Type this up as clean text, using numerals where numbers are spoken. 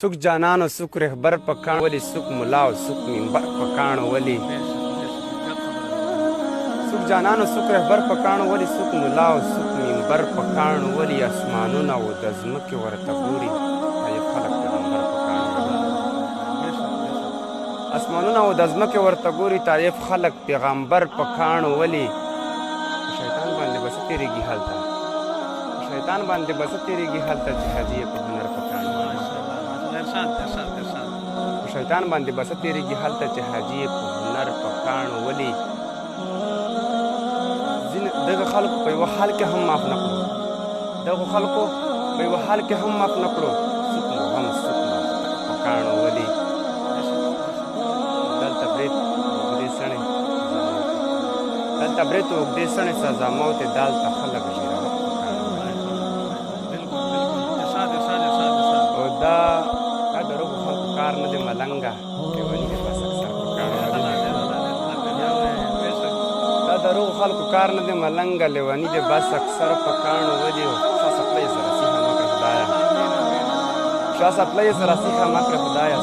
سوک جانان و سوک رهبر پکان ولی سوک ملا و سوک منبر پکان ولی سوک جانان و سوک رهبر پکان ولی سوک ملا و سوک منبر پکان ولی اسمانونه و د ځمکې ورته ګوري ای خلک پیغمبر پکان اسمانونه و د ځمکې ورته ګوري طایف خلک پیغمبر پکان ولی شیطان باندې بس تیریږي هلته شیطان باندې بس تیریږي هلته چې هدیه په هنر پکان شیطان باندې بس تیریږي هلته چې حاجی په هنر پکان ولي دغه خلکو په یوه حال کې هم معاف نه کړو دغه خلکو په یوه حال کې هم معاف نه کړو څوک مو غم څوک مو پکان ولي دلته برید اوږدې سڼې دلته برید اوږدې سڼې سزا موت دلته خلک ژیره او دا د روغو خلکو کار نه دی ملنګه لیوني دی بس اکثر پکان دا د روغو خلکو کار نه دی ملنګه لیوني دی بس اکثر پکان ولي شا سپلی سره سیخه مکړه خدایه شا سپلی سره سیخه مکړه خدایه